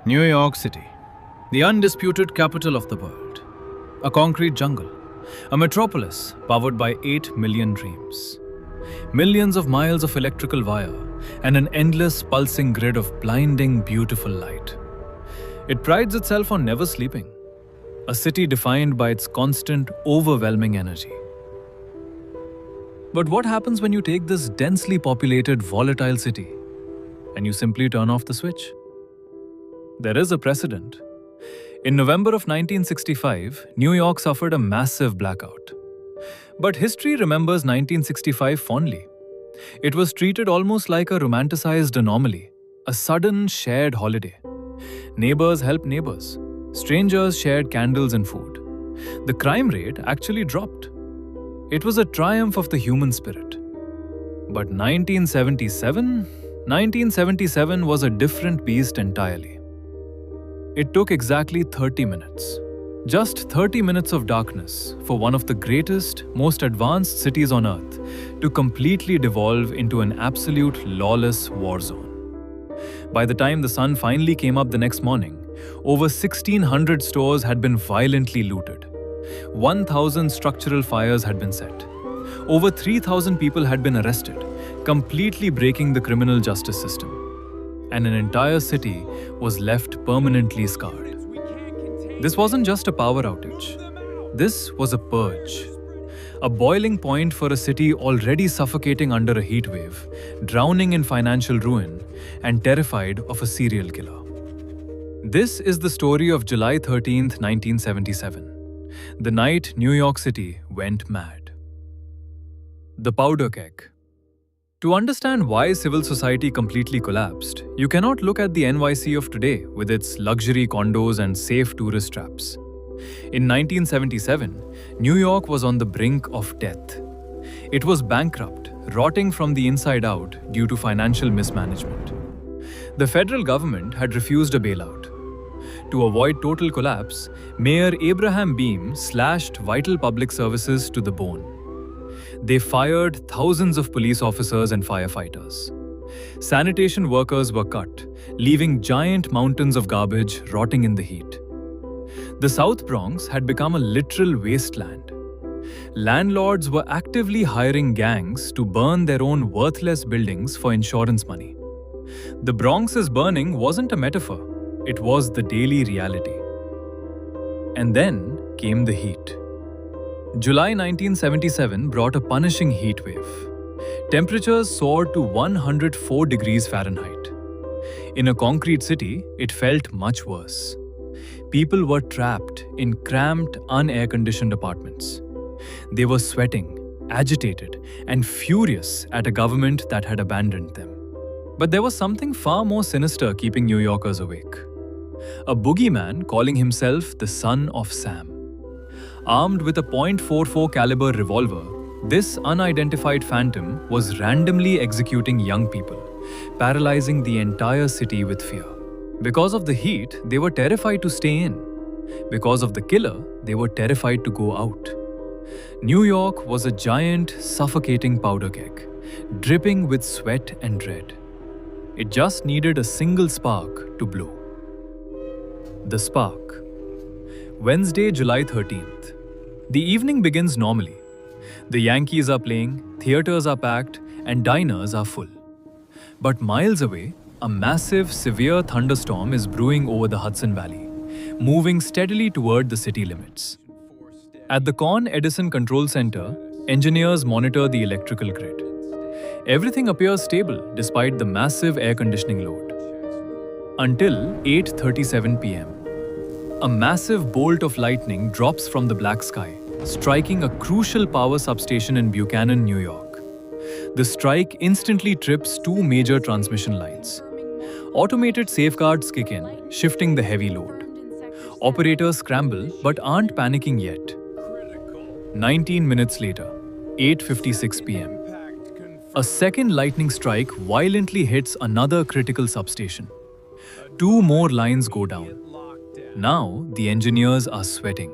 New York City, the undisputed capital of the world. A concrete jungle, a metropolis powered by 8 million dreams. Millions of miles of electrical wire and an endless pulsing grid of blinding, beautiful light. It prides itself on never sleeping. A city defined by its constant, overwhelming energy. But what happens when you take this densely populated, volatile city and you simply turn off the switch? There is a precedent. In November of 1965, New York suffered a massive blackout. But history remembers 1965 fondly. It was treated almost like a romanticized anomaly, a sudden shared holiday. Neighbors helped neighbors. Strangers shared candles and food. The crime rate actually dropped. It was a triumph of the human spirit. But 1977 was a different beast entirely. It took exactly 30 minutes. Just 30 minutes of darkness for one of the greatest, most advanced cities on earth to completely devolve into an absolute lawless war zone. By the time the sun finally came up the next morning, over 1,600 stores had been violently looted. 1,000 structural fires had been set. Over 3,000 people had been arrested, completely breaking the criminal justice system. And an entire city was left permanently scarred. This wasn't just a power outage. This was a purge. A boiling point for a city already suffocating under a heat wave, drowning in financial ruin, and terrified of a serial killer. This is the story of July 13th, 1977. The night New York City went mad. The powder keg. To understand why civil society completely collapsed, you cannot look at the NYC of today with its luxury condos and safe tourist traps. In 1977, New York was on the brink of death. It was bankrupt, rotting from the inside out due to financial mismanagement. The federal government had refused a bailout. To avoid total collapse, Mayor Abraham Beame slashed vital public services to the bone. They fired thousands of police officers and firefighters. Sanitation workers were cut, leaving giant mountains of garbage rotting in the heat. The South Bronx had become a literal wasteland. Landlords were actively hiring gangs to burn their own worthless buildings for insurance money. The Bronx's burning wasn't a metaphor, it was the daily reality. And then came the heat. July 1977 brought a punishing heat wave. Temperatures soared to 104 degrees Fahrenheit. In a concrete city, it felt much worse. People were trapped in cramped, unair-conditioned apartments. They were sweating, agitated, and furious at a government that had abandoned them. But there was something far more sinister keeping New Yorkers awake. A boogeyman calling himself the Son of Sam. Armed with a .44 caliber revolver, this unidentified phantom was randomly executing young people, paralyzing the entire city with fear. Because of the heat, they were terrified to stay in. Because of the killer, they were terrified to go out. New York was a giant, suffocating powder keg, dripping with sweat and dread. It just needed a single spark to blow. The spark. Wednesday, July 13th. The evening begins normally. The Yankees are playing, theaters are packed, and diners are full. But miles away, a massive, severe thunderstorm is brewing over the Hudson Valley, moving steadily toward the city limits. At the Con Edison Control Center, engineers monitor the electrical grid. Everything appears stable despite the massive air conditioning load. Until 8:37 p.m. A massive bolt of lightning drops from the black sky, striking a crucial power substation in Buchanan, New York. The strike instantly trips two major transmission lines. Automated safeguards kick in, shifting the heavy load. Operators scramble but aren't panicking yet. 19 minutes later, 8:56 p.m. A second lightning strike violently hits another critical substation. Two more lines go down. Now, the engineers are sweating.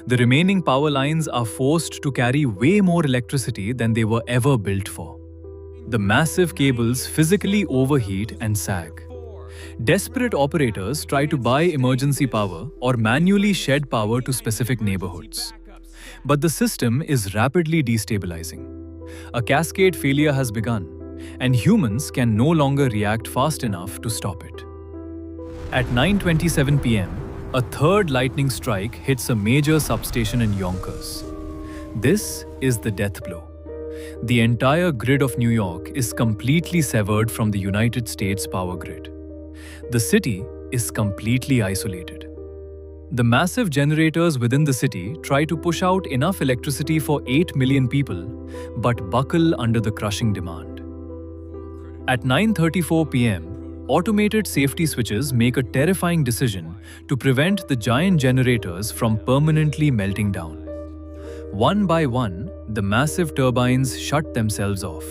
The remaining power lines are forced to carry way more electricity than they were ever built for. The massive cables physically overheat and sag. Desperate operators try to buy emergency power or manually shed power to specific neighborhoods. But the system is rapidly destabilizing. A cascade failure has begun, and humans can no longer react fast enough to stop it. At 9:27 p.m., a third lightning strike hits a major substation in Yonkers. This is the death blow. The entire grid of New York is completely severed from the United States power grid. The city is completely isolated. The massive generators within the city try to push out enough electricity for 8 million people, but buckle under the crushing demand. At 9:34 p.m., automated safety switches make a terrifying decision to prevent the giant generators from permanently melting down. One by one, the massive turbines shut themselves off.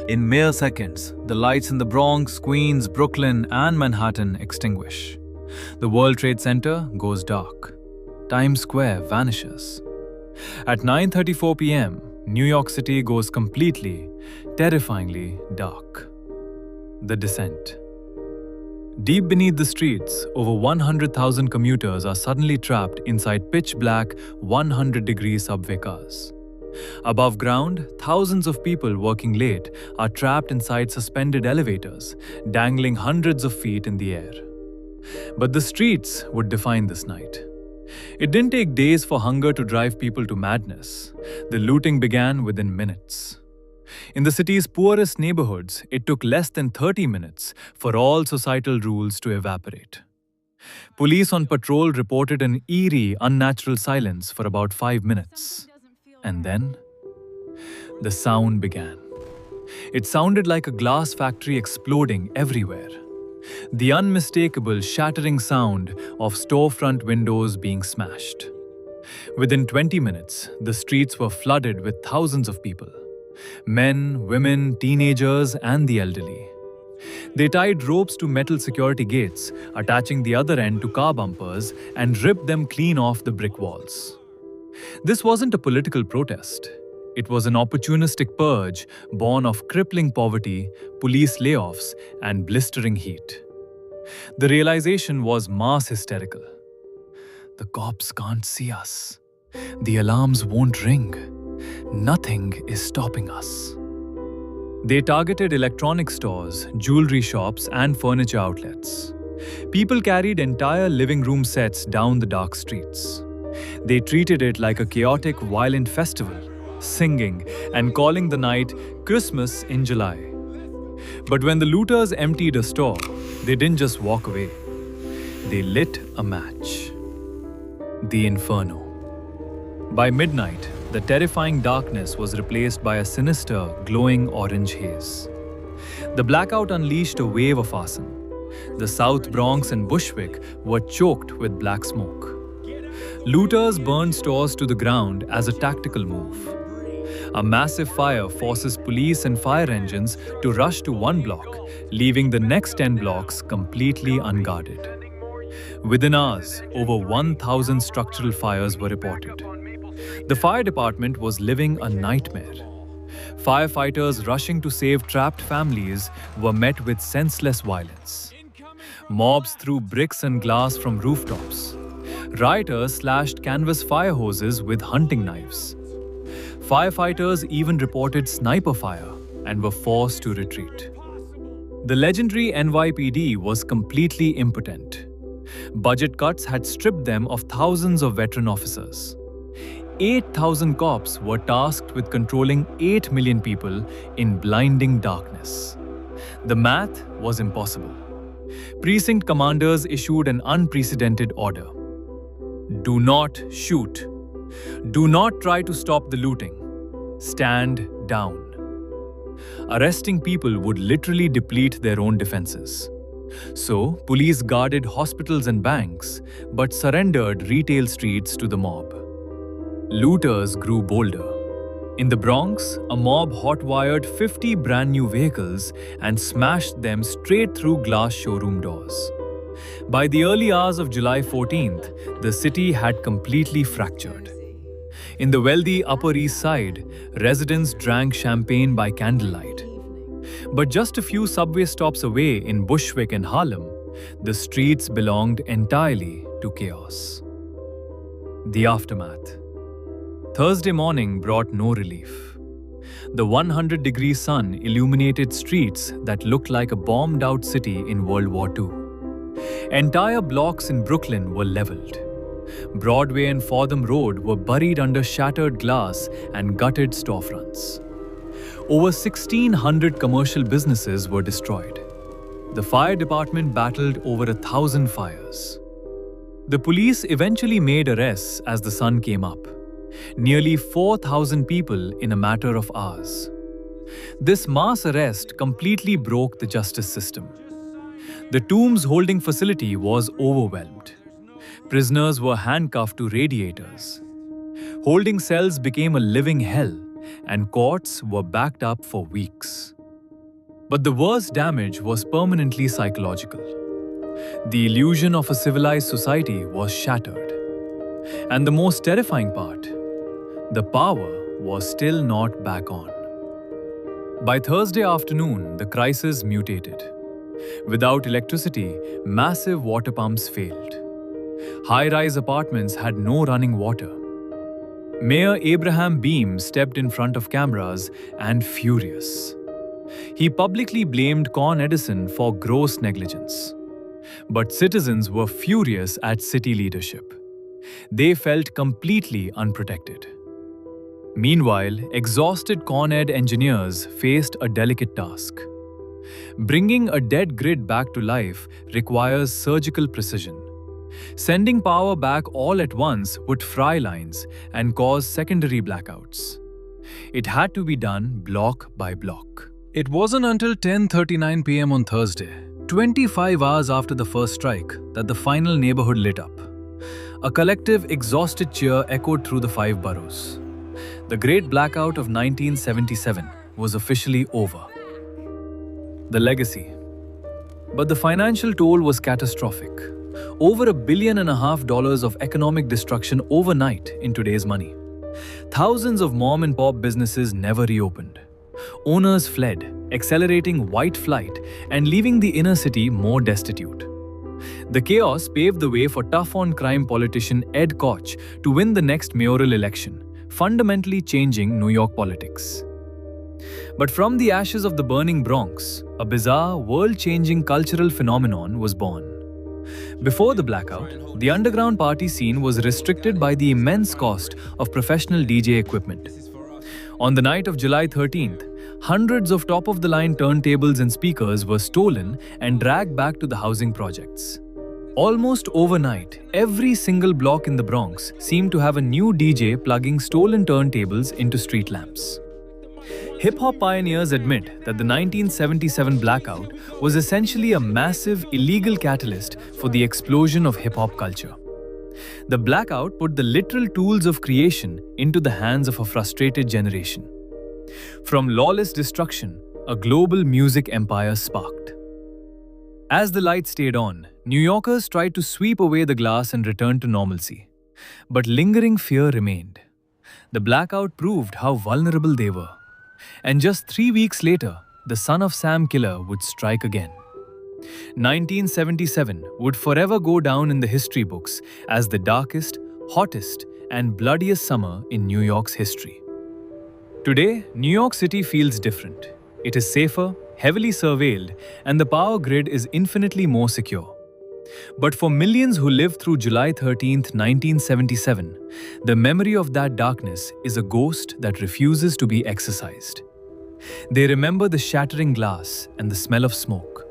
In mere seconds, the lights in the Bronx, Queens, Brooklyn, and Manhattan extinguish. The World Trade Center goes dark. Times Square vanishes. At 9:34 p.m., New York City goes completely, terrifyingly dark. The descent. Deep beneath the streets, over 100,000 commuters are suddenly trapped inside pitch-black, 100-degree subway cars. Above ground, thousands of people working late are trapped inside suspended elevators, dangling hundreds of feet in the air. But the streets would define this night. It didn't take days for hunger to drive people to madness. The looting began within minutes. In the city's poorest neighborhoods, it took less than 30 minutes for all societal rules to evaporate. Police on patrol reported an eerie, unnatural silence for about 5 minutes. And then, the sound began. It sounded like a glass factory exploding everywhere. The unmistakable, shattering sound of storefront windows being smashed. Within 20 minutes, the streets were flooded with thousands of people. Men, women, teenagers, and the elderly. They tied ropes to metal security gates, attaching the other end to car bumpers, and ripped them clean off the brick walls. This wasn't a political protest. It was an opportunistic purge born of crippling poverty, police layoffs, and blistering heat. The realization was mass hysterical. The cops can't see us. The alarms won't ring. Nothing is stopping us. They targeted electronic stores, jewelry shops, and furniture outlets. People carried entire living room sets down the dark streets. They treated it like a chaotic, violent festival, singing and calling the night Christmas in July. But when the looters emptied a store, they didn't just walk away. They lit a match. The Inferno. By midnight, the terrifying darkness was replaced by a sinister, glowing orange haze. The blackout unleashed a wave of arson. The South Bronx and Bushwick were choked with black smoke. Looters burned stores to the ground as a tactical move. A massive fire forces police and fire engines to rush to one block, leaving the next 10 blocks completely unguarded. Within hours, over 1,000 structural fires were reported. The fire department was living a nightmare. Firefighters rushing to save trapped families were met with senseless violence. Mobs threw bricks and glass from rooftops. Rioters slashed canvas fire hoses with hunting knives. Firefighters even reported sniper fire and were forced to retreat. The legendary NYPD was completely impotent. Budget cuts had stripped them of thousands of veteran officers. 8,000 cops were tasked with controlling 8 million people in blinding darkness. The math was impossible. Precinct commanders issued an unprecedented order. Do not shoot. Do not try to stop the looting. Stand down. Arresting people would literally deplete their own defenses. So, police guarded hospitals and banks, but surrendered retail streets to the mob. Looters grew bolder. In the Bronx, a mob hot-wired 50 brand-new vehicles and smashed them straight through glass showroom doors. By the early hours of July 14th, the city had completely fractured. In the wealthy Upper East Side, residents drank champagne by candlelight. But just a few subway stops away in Bushwick and Harlem, the streets belonged entirely to chaos. The aftermath. Thursday morning brought no relief. The 100-degree sun illuminated streets that looked like a bombed-out city in World War II. Entire blocks in Brooklyn were leveled. Broadway and Fordham Road were buried under shattered glass and gutted storefronts. Over 1,600 commercial businesses were destroyed. The fire department battled over 1,000 fires. The police eventually made arrests as the sun came up. Nearly 4,000 people in a matter of hours. This mass arrest completely broke the justice system. The Tombs holding facility was overwhelmed. Prisoners were handcuffed to radiators. Holding cells became a living hell, and courts were backed up for weeks. But the worst damage was permanently psychological. The illusion of a civilized society was shattered. And the most terrifying part, the power was still not back on. By Thursday afternoon, the crisis mutated. Without electricity, massive water pumps failed. High-rise apartments had no running water. Mayor Abraham Beame stepped in front of cameras and furious. He publicly blamed Con Edison for gross negligence. But citizens were furious at city leadership. They felt completely unprotected. Meanwhile, exhausted Con Ed engineers faced a delicate task. Bringing a dead grid back to life requires surgical precision. Sending power back all at once would fry lines and cause secondary blackouts. It had to be done block by block. It wasn't until 10:39 p.m. on Thursday, 25 hours after the first strike, that the final neighborhood lit up. A collective, exhausted cheer echoed through the 5 boroughs. The Great Blackout of 1977 was officially over. The legacy. But the financial toll was catastrophic. Over $1.5 billion of economic destruction overnight in today's money. Thousands of mom-and-pop businesses never reopened. Owners fled, accelerating white flight and leaving the inner city more destitute. The chaos paved the way for tough-on-crime politician Ed Koch to win the next mayoral election, fundamentally changing New York politics. But from the ashes of the burning Bronx, a bizarre, world-changing cultural phenomenon was born. Before the blackout, the underground party scene was restricted by the immense cost of professional DJ equipment. On the night of July 13th, hundreds of top-of-the-line turntables and speakers were stolen and dragged back to the housing projects. Almost overnight, every single block in the Bronx seemed to have a new DJ plugging stolen turntables into street lamps. Hip-hop pioneers admit that the 1977 blackout was essentially a massive illegal catalyst for the explosion of hip-hop culture. The blackout put the literal tools of creation into the hands of a frustrated generation. From lawless destruction, a global music empire sparked. As the lights stayed on, New Yorkers tried to sweep away the glass and return to normalcy. But lingering fear remained. The blackout proved how vulnerable they were. And just 3 weeks later, the Son of Sam killer would strike again. 1977 would forever go down in the history books as the darkest, hottest, and bloodiest summer in New York's history. Today, New York City feels different. It is safer, heavily surveilled, and the power grid is infinitely more secure. But for millions who lived through July 13th, 1977, the memory of that darkness is a ghost that refuses to be exorcised. They remember the shattering glass and the smell of smoke.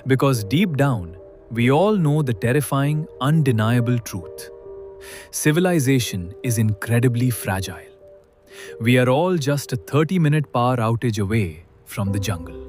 Because deep down, we all know the terrifying, undeniable truth. Civilization is incredibly fragile. We are all just a 30-minute power outage away from the jungle.